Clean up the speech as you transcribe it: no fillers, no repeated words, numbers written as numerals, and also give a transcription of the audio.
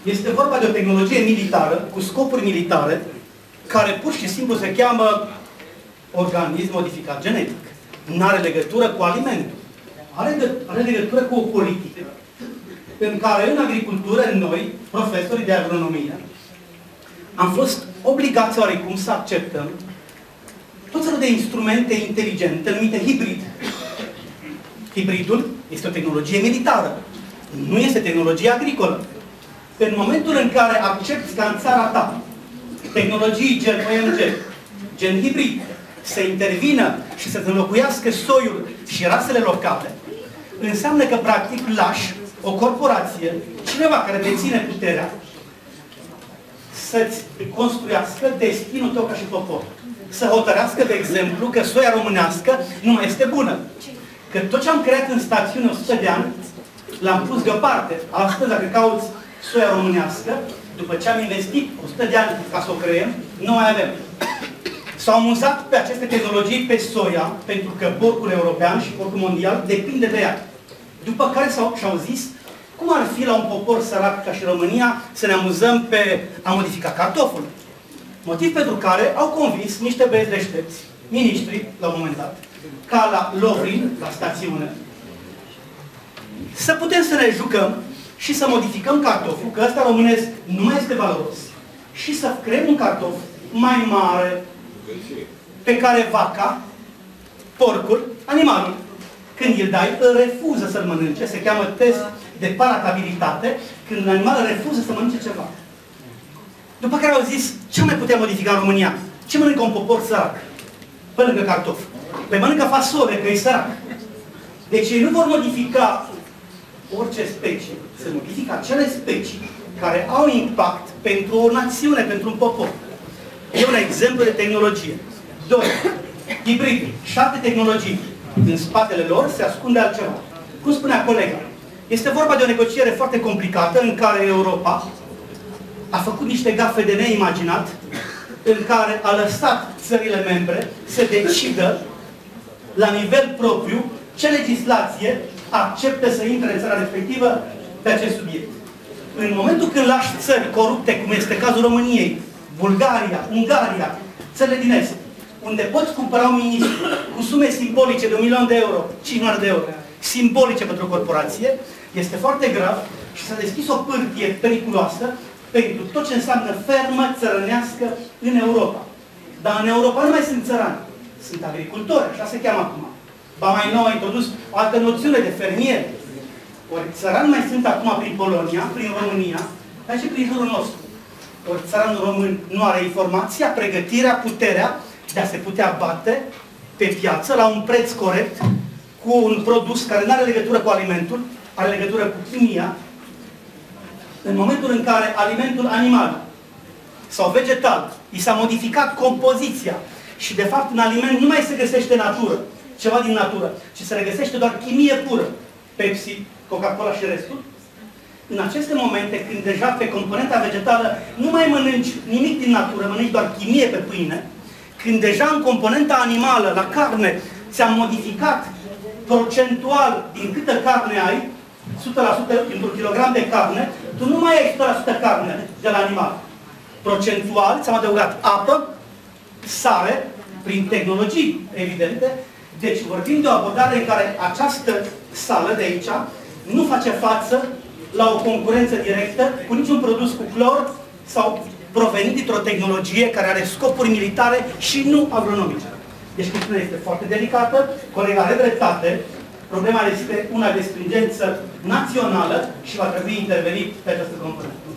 Este vorba de o tehnologie militară, cu scopuri militare, care pur și simplu se cheamă organism modificat genetic. Nu are legătură cu alimentul. Are legătură cu o politică în care în agricultură noi, profesorii de agronomie, am fost obligați oarecum să acceptăm tot felul de instrumente inteligente, numite hibrid. Hibridul este o tehnologie militară, nu este tehnologie agricolă. În momentul în care accepti ca în țara ta tehnologii gen OMG, gen hibrid, să intervină și să înlocuiască soiul și rasele locale, înseamnă că practic lași o corporație, cineva care deține puterea, să-ți construiască destinul tău ca și popor. Să hotărească, de exemplu, că soia românească nu mai este bună. Că tot ce am creat în stațiune 100 de ani, l-am pus deoparte. Astăzi, dacă cauți soia românească, după ce am investit 100 de ani ca să o creăm, nu mai avem. S-au amuzat pe aceste tehnologii pe soia, pentru că porcul european și porcul mondial depinde de ea. După care și-au zis, cum ar fi la un popor sărac ca și România să ne amuzăm pe a modifica cartoful? Motiv pentru care au convins niște băieți deștepți, miniștri, la un moment dat, ca la Lovrin, la stațiune, să putem să ne jucăm și să modificăm cartoful, că ăsta românesc nu mai este valoros, și să creăm un cartof mai mare, pe care vaca, porcul, animalul, când îl dai, îl refuză să-l mănânce, se cheamă test de palatabilitate, când un animal refuză să mănânce ceva. După care au zis, ce mai putea modifica în România? Ce mănâncă un popor sărac? Pe lângă cartof. Păi mănâncă fasole, că e sărac. Deci ei nu vor modifica orice specie. Se modifică acele specii care au impact pentru o națiune, pentru un popor. E un exemplu de tehnologie. 2. Hibrid. 7 tehnologii. În spatele lor se ascunde altceva. Cum spunea colega, este vorba de o negociere foarte complicată în care Europa a făcut niște gafe de neimaginat, în care a lăsat țările membre să decidă la nivel propriu ce legislație acceptă să intre în țara respectivă pe acest subiect. În momentul când lași țări corupte, cum este cazul României, Bulgaria, Ungaria, țările din Est, unde poți cumpăra un ministru cu sume simbolice de 1 milion de euro, 5 milioane de euro, simbolice pentru o corporație, este foarte grav și s-a deschis o pârtie periculoasă pentru tot ce înseamnă fermă țărănească în Europa. Dar în Europa nu mai sunt țărani, sunt agricultori, așa se cheamă acum. Ba mai nou a introdus o altă noțiune de fermieri. Ori țărani mai sunt acum prin Polonia, prin România, dar și prin jurul nostru. Ori țăranul român nu are informația, pregătirea, puterea de a se putea bate pe piață la un preț corect cu un produs care nu are legătură cu alimentul, are legătură cu chimia. În momentul în care alimentul animal sau vegetal i s-a modificat compoziția și de fapt în aliment nu mai se găsește natură, ceva din natură, ci se regăsește doar chimie pură, Pepsi, Coca-Cola și restul, în aceste momente, când deja pe componenta vegetală nu mai mănânci nimic din natură, mănânci doar chimie pe pâine, când deja în componenta animală, la carne, ți-am modificat procentual din câtă carne ai, 100% într-un kilogram de carne, tu nu mai ai 100% carne de la animal. Procentual ți-am adăugat apă, sare, prin tehnologii evidente. Deci vorbim de o abordare în care această sală de aici nu face față la o concurență directă cu niciun produs cu clor sau provenit dintr-o tehnologie care are scopuri militare și nu agronomice. Deci chestiunea este foarte delicată, colega are dreptate, problema este una de stringență națională și va trebui intervenit pe această componentă.